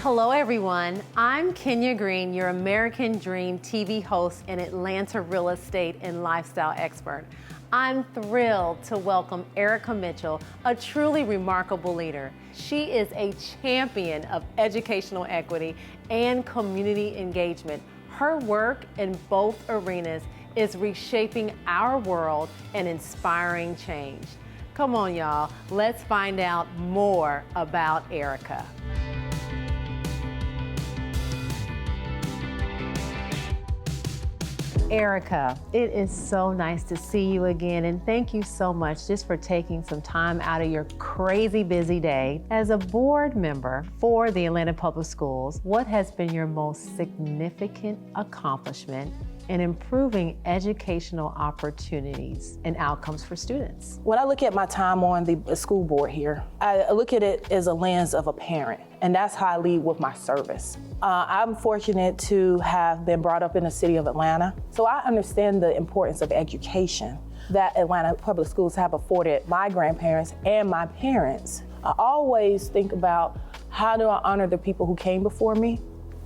Hello everyone, I'm Kenya Green, your American Dream TV host and Atlanta real estate and lifestyle expert. I'm thrilled to welcome Erika Mitchell, a truly remarkable leader. She is a champion of educational equity and community engagement. Her work in both arenas is reshaping our world and inspiring change. Come on, y'all, let's find out more about Erika. Erika, it is so nice to see you again, and thank you so much just for taking some time out of your crazy busy day. As a board member for the Atlanta Public Schools, what has been your most significant accomplishment in improving educational opportunities and outcomes for students? When I look at my time on the school board here, I look at it as a lens of a parent, and that's how I lead with my service. I'm fortunate to have been brought up in the city of Atlanta, so I understand the importance of education that Atlanta Public Schools have afforded my grandparents and my parents. I always think about, how do I honor the people who came before me?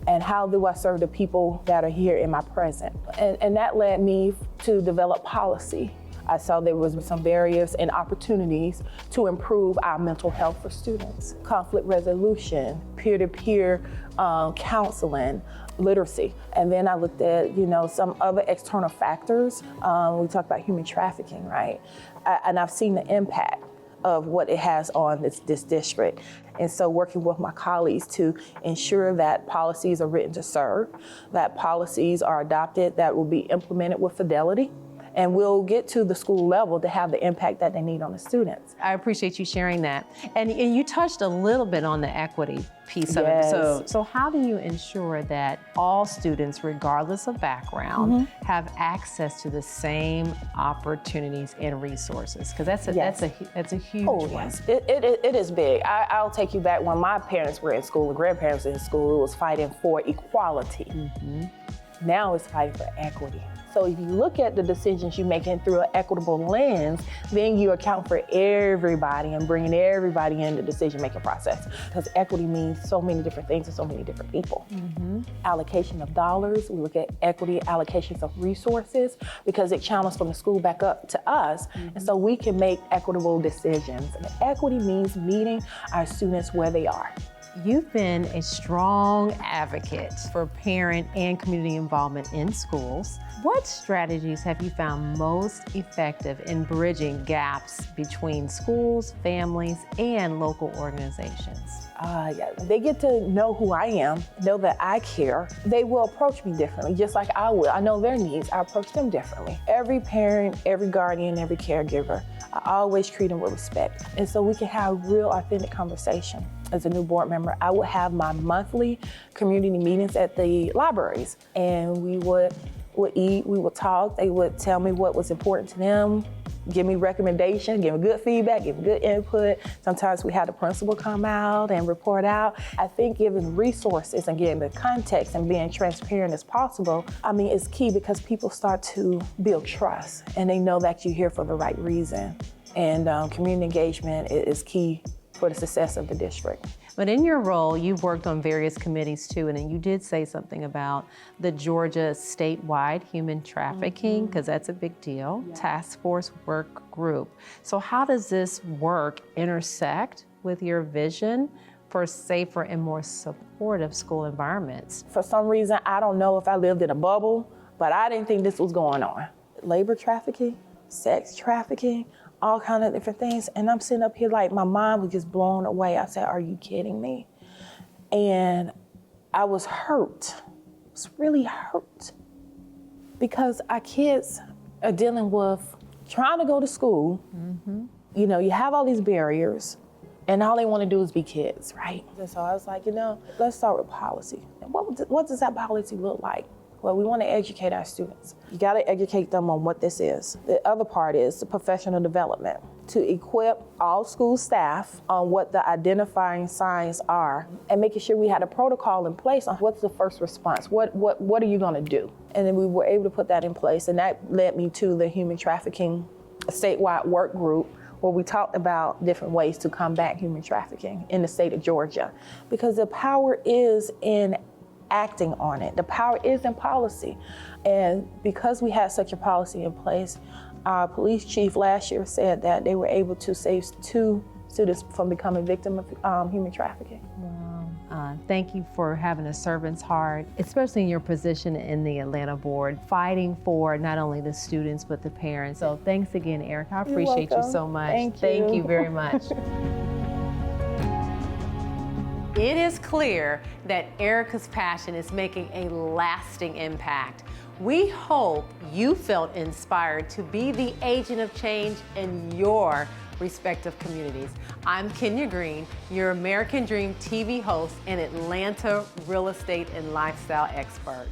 And how do I serve the people that are here in my present? And that led me to develop policy. I saw there was some barriers and opportunities to improve our mental health for students. Conflict resolution, peer-to-peer counseling, literacy. And then I looked at, some other external factors. We talked about human trafficking, right? And I've seen the impact of what it has on this district. And so working with my colleagues to ensure that policies are written to serve, that policies are adopted that will be implemented with fidelity, and we'll get to the school level to have the impact that they need on the students. I appreciate you sharing that. And you touched a little bit on the equity piece of Yes. it. So how do you ensure that all students, regardless of background, have access to the same opportunities and resources? Because that's a huge one. Yes, it is big. I'll take you back when my parents were in school, the grandparents were in school, it was fighting for equality. Now it's fighting for equity. So if you look at the decisions you're making through an equitable lens, then you account for everybody and bringing everybody in the decision-making process. Because equity means so many different things to so many different people. Allocation of dollars, we look at equity allocations of resources because it channels from the school back up to us. And so we can make equitable decisions. And equity means meeting our students where they are. You've been a strong advocate for parent and community involvement in schools. What strategies have you found most effective in bridging gaps between schools, families, and local organizations? They get to know who I am, know that I care. They will approach me differently, just like I will. I know their needs, I approach them differently. Every parent, every guardian, every caregiver, I always treat them with respect. And so we can have real authentic conversation. As a new board member, I would have my monthly community meetings at the libraries, and we would eat, we would talk, they would tell me what was important to them, give me recommendations, give me good feedback, give me good input. Sometimes we had the principal come out and report out. I think giving resources and getting the context and being transparent as possible, is key because people start to build trust and they know that you're here for the right reason. And community engagement is key for the success of the district. But in your role, you've worked on various committees too, and then you did say something about the Georgia statewide human trafficking, because that's a big deal, task force work group. So how does this work intersect with your vision for safer and more supportive school environments? For some reason, I don't know if I lived in a bubble, but I didn't think this was going on. Labor trafficking, sex trafficking, all kind of different things. And I'm sitting up here like my mind was just blown away. I said, are you kidding me? And I was hurt. I was really hurt because our kids are dealing with trying to go to school. You have all these barriers and all they want to do is be kids, right? And so I was like, let's start with policy. And what does that policy look like? Well, we want to educate our students. You got to educate them on what this is. The other part is the professional development, to equip all school staff on what the identifying signs are and making sure we had a protocol in place on what's the first response, what are you going to do? And then we were able to put that in place, and that led me to the human trafficking statewide work group, where we talked about different ways to combat human trafficking in the state of Georgia, because the power is in acting on it. The power is in policy. And because we had such a policy in place, our police chief last year said that they were able to save 2 students from becoming victims of human trafficking. Thank you for having a servant's heart, especially in your position in the Atlanta board, fighting for not only the students, but the parents. So thanks again, Erika. I appreciate you so much. Thank you very much. It is clear that Erika's passion is making a lasting impact. We hope you felt inspired to be the agent of change in your respective communities. I'm Kenya Green, your American Dream TV host and Atlanta real estate and lifestyle expert.